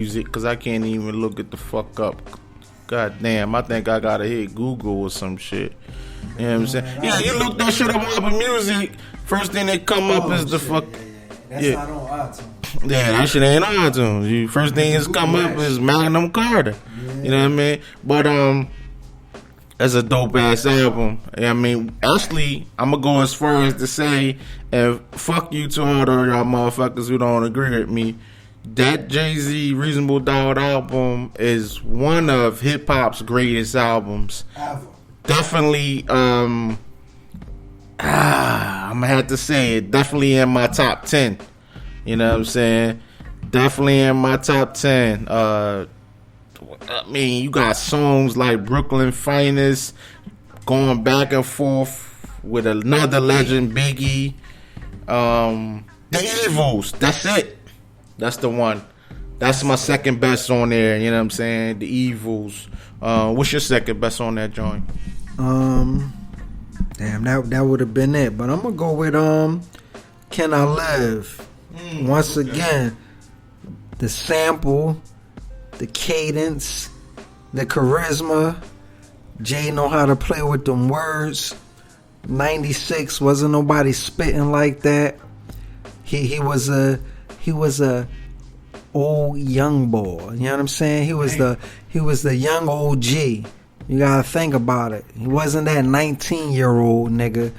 music because I can't even look it the fuck up. God damn, I think I gotta hit Google or some shit. You know what I'm saying? Yeah, you look that shit up on Apple Music. First thing that come up is the fuck. That's not on iTunes. Yeah, that shit ain't on iTunes. First thing that's come up is Magnum Carter. You know what I mean? But that's a dope ass album. I mean, actually, I'm gonna go as far as to say, and fuck you to all of y'all motherfuckers who don't agree with me. That Jay-Z Reasonable Doubt album is one of hip hop's greatest albums. Ever. Definitely, I'm gonna have to say it. Definitely in my top 10. You know what I'm saying? Definitely in my top 10. I mean, you got songs like Brooklyn Finest, going back and forth with another legend, Biggie. The Evils, that's it. That's the one. That's my second best on there. You know what I'm saying? The Evils. What's your second best on that joint? Damn, that would have been it. But I'm gonna go with Can I Live? Once again, the sample, the cadence, the charisma. Jay know how to play with them words. 96 wasn't nobody spitting like that. He was a old young boy. You know what I'm saying? He was the young OG. You gotta think about it. He wasn't that 19-year-old nigga.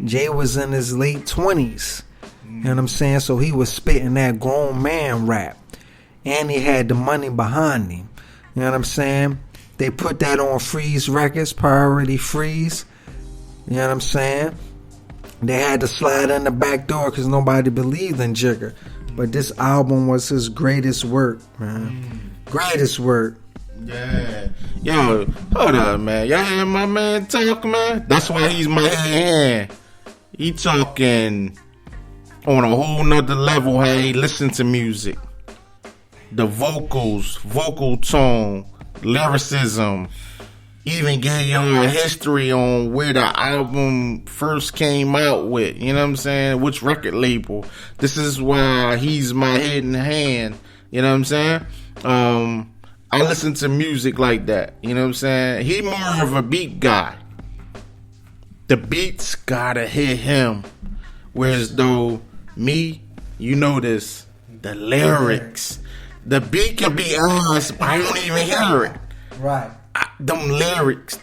Jay was in his late 20s. You know what I'm saying? So he was spitting that grown man rap. And he had the money behind him. You know what I'm saying? They put that on Freeze Records, Priority Freeze. You know what I'm saying? They had to slide in the back door because nobody believed in Jigger. But this album was his greatest work, man. Greatest work. Yeah. Yo, hold up, man. Y'all hear my man talk, man? That's why he's my hand. He talking on a whole nother level how he listen to music. The vocals, vocal tone, lyricism. Even give y'all a history on where the album first came out with. You know what I'm saying? Which record label. This is why he's my hidden hand. You know what I'm saying? I listen to music like that. You know what I'm saying? He more of a beat guy. The beats gotta hit him. Whereas though me, you know this, the lyrics. The beat can be ass, but I don't even hear it. Right. Them lyrics.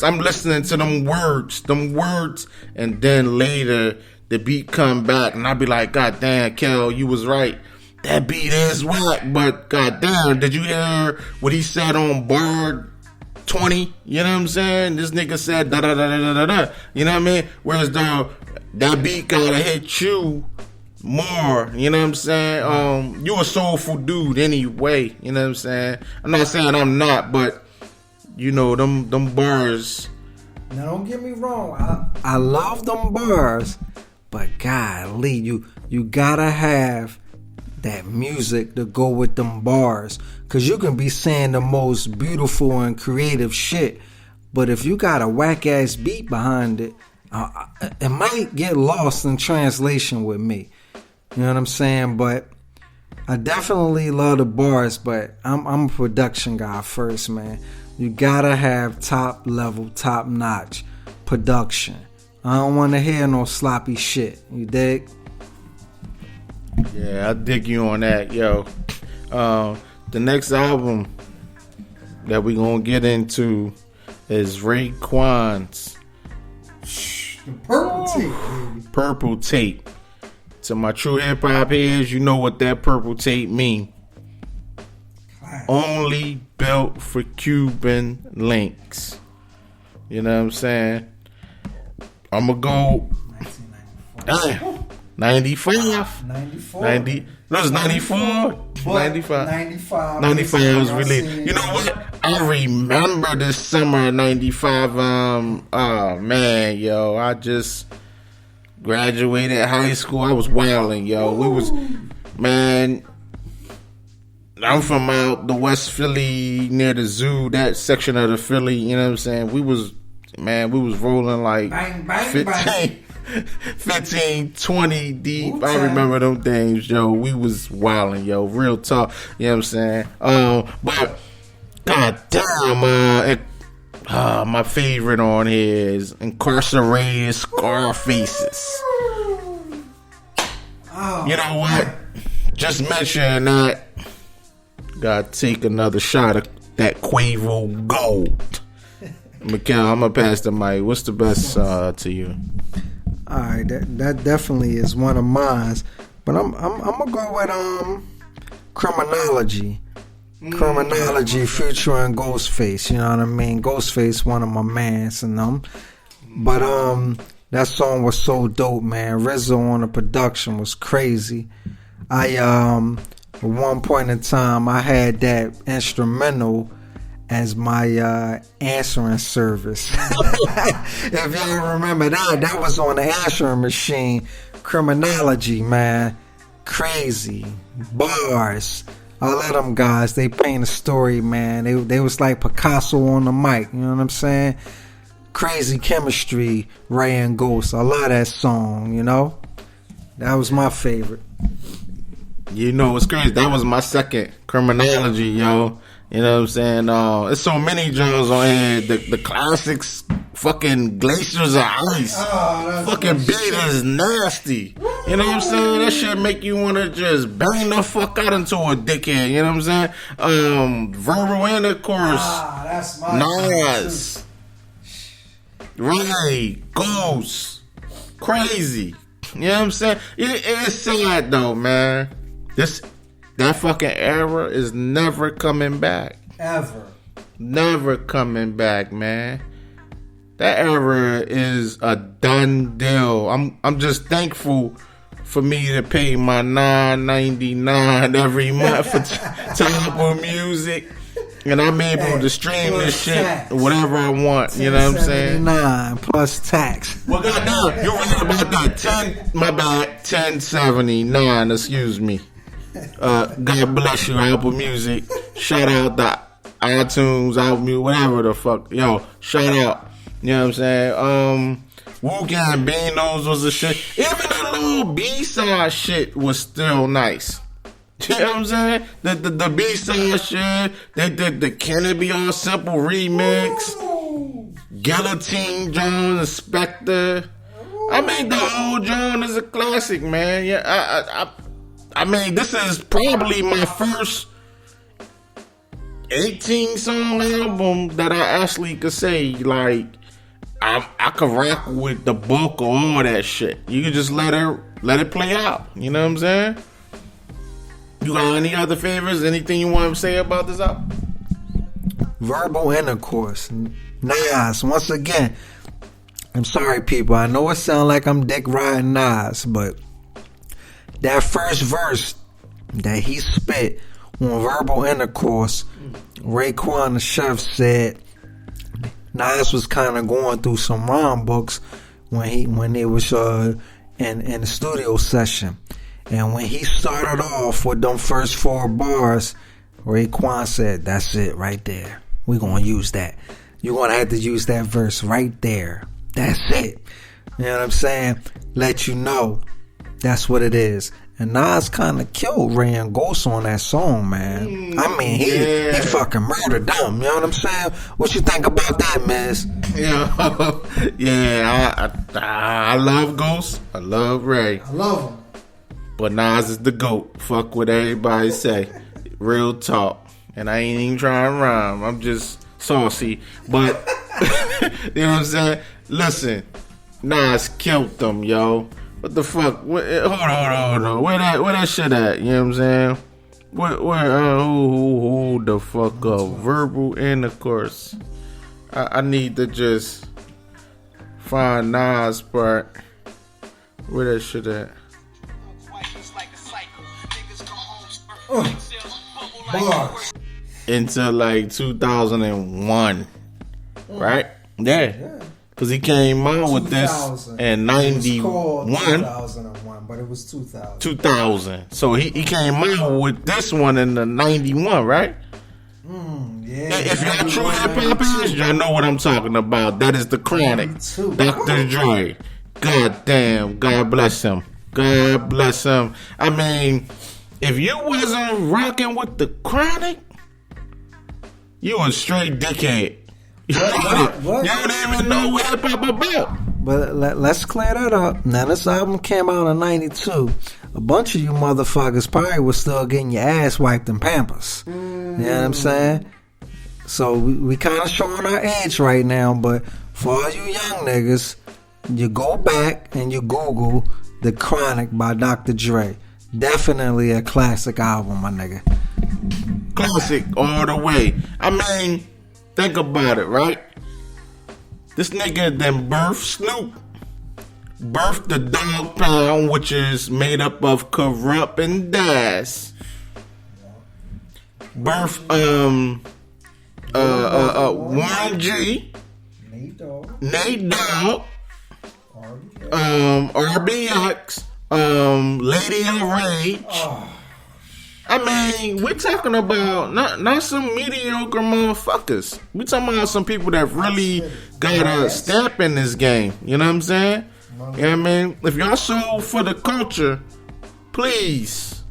I'm listening to them words, and then later the beat come back, and I be like, God damn, Kel, you was right. That beat is whack, but god damn, did you hear what he said on bar 20? You know what I'm saying? This nigga said da da da da da da. You know what I mean? Whereas though that beat gotta hit you more, you know what I'm saying? You a soulful dude anyway, you know what I'm saying? I'm not saying I'm not, but you know, them bars. Now don't get me wrong, I love them bars, but golly, you gotta have that music to go with them bars. Cause you can be saying the most beautiful and creative shit, but if you got a whack ass beat behind it, it might get lost in translation with me. You know what I'm saying? But I definitely love the bars, but I'm a production guy first, man. You gotta have top level, top notch production. I don't want to hear no sloppy shit. You dig? Yeah, I dig you on that, yo. The next album that we gonna get into is Raekwon's The Purple Tape, baby. Purple Tape. To my true hip hop heads, you know what that purple tape mean. Only built for Cuban links. You know what I'm saying? I'm gonna go 95. 90. That was 94. 95. 95 was released. You know what? I remember the summer of 95. Oh man, yo, I just graduated high school. I was wilding, yo. We was, man. I'm from out the West Philly near the zoo, that section of the Philly. You know what I'm saying? We was rolling like bang, bang, 15. bang. 15, 20 deep. I remember them things, yo. We was wilding, yo. Real talk. You know what I'm saying? But goddamn, my favorite on here is Incarcerated Scarfaces. You know what? Just mentioning that. Gotta take another shot of that Quavo Gold. Mikhail, I'm gonna pass the mic. What's the best to you? All right, that definitely is one of mine. But I'm gonna go with Criminology. Criminology featuring Ghostface. You know what I mean? Ghostface, one of my mans and them. But that song was so dope, man. Rizzo on the production was crazy. At one point in time, I had that instrumental as my answering service. If y'all remember that was on the answering machine. Criminology, man. Crazy. Bars. All of them guys, they paint a story, man. They was like Picasso on the mic, you know what I'm saying? Crazy chemistry, Ray and Ghost. I love that song, you know? That was my favorite. You know, it's crazy. That was my second, Criminology, yo. You know what I'm saying? There's so many genres on here. The classics, fucking Glaciers of Ice. Fucking beat is nasty. You know what I'm saying? That shit make you want to just bang the fuck out into a dickhead. You know what I'm saying? Verbal Intercourse. That's my Nas. Ray. Ghost. Crazy. You know what I'm saying? It's sad though, man. That fucking era is never coming back. Ever. Never coming back, man. That era is a done deal. I'm just thankful for me to pay my $9.99 every month for to Apple Music. And I'm able to stream this shit tax. Whatever I want. You know what I'm saying? $10.79 plus tax. Well, goddamn, you're right about that. My bad. $10.79. Excuse me. God bless you, Apple Music. Shout out the iTunes, Apple Music, whatever the fuck. Yo, shout out. You know what I'm saying? Wu-Gang Beanos was a shit. Even the little B-side shit was still nice. You know what I'm saying? The B-side shit. They did the Can It Be All Simple remix. Guillotine Jones, Inspector. I mean, the old John is a classic, man. Yeah, I mean, this is probably my first 18-song album that I actually could say, like, I could rock with the bulk of all that shit. You can just let it play out. You know what I'm saying? You got any other favorites? Anything you want to say about this album? Verbal Intercourse. Nas, once again. I'm sorry, people. I know it sounds like I'm dick riding Nas, but that first verse that he spit on Verbal Intercourse, Raekwon the chef said Nas was kind of going through some rhyme books when it was in the studio session. And when he started off with them first 4 bars, Raekwon said, "That's it right there. We're going to use that. You're going to have to use that verse right there. That's it." You know what I'm saying? Let you know that's what it is. And Nas kind of killed Ray and Ghost on that song, man. I mean, he fucking murdered them. You know what I'm saying? What you think about that, Miz? I love Ghost. I love Ray. I love him. But Nas is the GOAT. Fuck what everybody say. Real talk. And I ain't even trying to rhyme. I'm just saucy. But, you know what I'm saying? Listen, Nas killed them, yo. What the fuck? Hold on. Where that shit at? You know what I'm saying? Who the fuck up? Verbal Intercourse. I need to just find Nas part. Where that shit at? Bars. Into like 2001. Right? Yeah. Because he came out with this in 91. 2001, but it was 2000. 2000. So he came out with this one in the 91, right? If y'all true hip hop is, y'all know what I'm talking about. That is the Chronic. Dr. Dre. God damn. God bless him. God bless him. I mean, if you wasn't rocking with the Chronic, you a straight dickhead. You don't even know what hip hop about. But let's clear that up. Now, this album came out in 92. A bunch of you motherfuckers probably was still getting your ass wiped in Pampers. You know what I'm saying? So we kind of showing our age right now. But for all you young niggas, you go back and you Google The Chronic by Dr. Dre. Definitely a classic album, my nigga. Classic all the way. I mean, think about it, right? This nigga then birthed Snoop. Birthed the Dog Pound, which is made up of Corrupt and Das. Birthed Warren G. Nate Dogg. RBX. Lady of Rage. I mean, we're talking about not some mediocre motherfuckers. We talking about some people that really got a stamp in this game. You know what I'm saying? You know what I mean? If y'all sold for the culture, please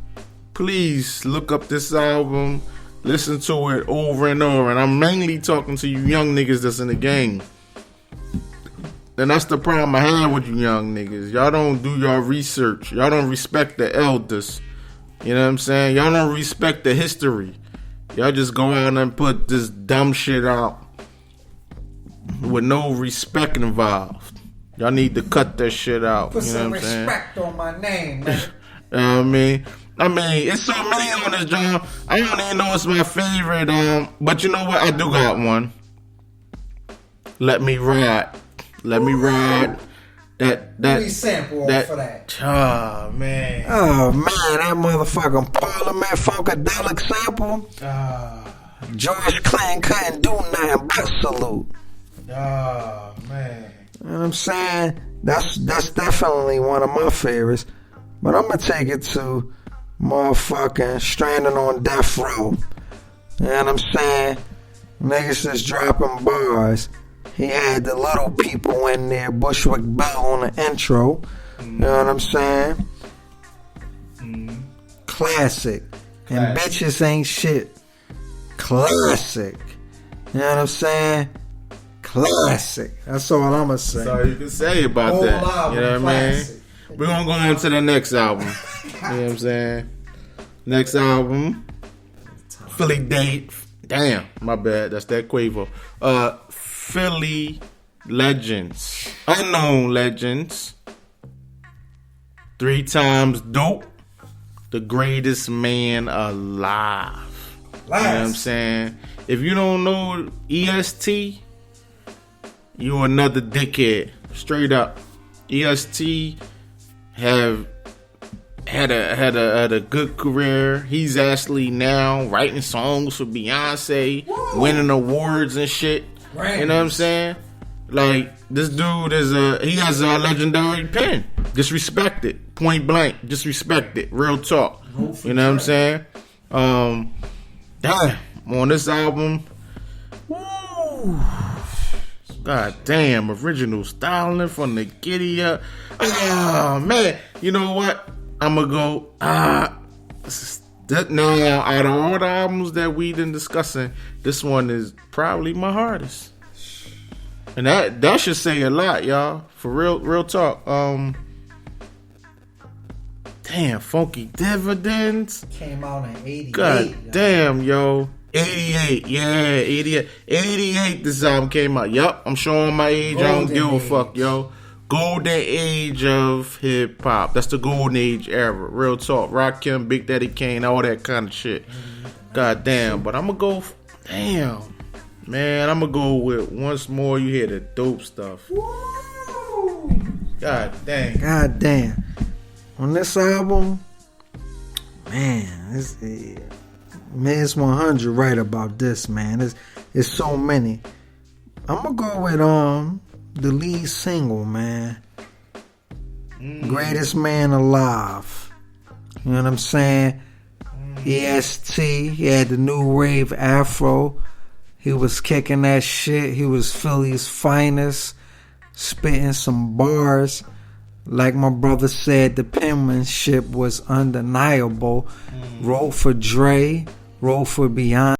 look up this album, listen to it over and over. And I'm mainly talking to you young niggas that's in the game. And that's the problem I have with you young niggas. Y'all don't do your research. Y'all don't respect the elders. You know what I'm saying? Y'all don't respect the history. Y'all just go out and put this dumb shit out with no respect involved. Y'all need to cut that shit out. Put you know some what I'm saying? respect on my name, man. I mean, it's so many on this job. I don't even know it's my favorite. But you know what? I do got one. Let Me Ride. Let Me Ride. That sample for that. Oh man, that motherfucking Parliament Funkadelic sample. George Clinton couldn't do nothing but salute. Oh man, you know what I'm saying? That's definitely one of my favorites. But I'm gonna take it to motherfucking Stranding on Death Row. You know what I'm saying? Niggas just dropping bars. He had the Little People in there, Bushwick Bell on the intro. You know what I'm saying? Classic. And bitches ain't shit. Classic. You know what I'm saying? Classic. That's all I'm going to say. That's all you can say about that. Album, you know what I mean? We're going to go on to the next album. You know what I'm saying? Next album. Philly Date. Damn, my bad. That's that Quavo. Philly Legends. Unknown Legends. 3 times dope. The greatest man alive. You know what I'm saying? If you don't know EST, you another dickhead. Straight up. EST had a good career. He's actually now writing songs for Beyonce, winning awards and shit. Right. You know what I'm saying? Like, this dude he has a legendary pen. Disrespect it. Point blank. Disrespect it. Real talk. You know what I'm saying? Damn. On this album, woo. God damn, original styling from the giddy up. Oh man, you know what? I'ma go. Now, out of all the albums that we been discussing, this one is probably my hardest, and that should say a lot, y'all. For real talk. Damn, Funky Dividends came out in 88. God damn, yo. 88, yeah, 88. 88, this album came out. Yup, I'm showing my age. I don't give a fuck, yo. Golden age of hip hop. That's the golden age era. Real talk. Rakim, Big Daddy Kane, all that kind of shit. God damn. But I'm going to go. Damn. Man, I'm going to go with Once More You Hear the Dope Stuff. God damn. God damn. On this album, man, Miz 100 right about this, man. It's so many. I'm going to go with the lead single, man. Greatest Man Alive. You know what I'm saying? EST, he had the new wave afro. He was kicking that shit. He was Philly's finest, spitting some bars. Like my brother said, the penmanship was undeniable. Wrote for Dre, wrote for Beyonce.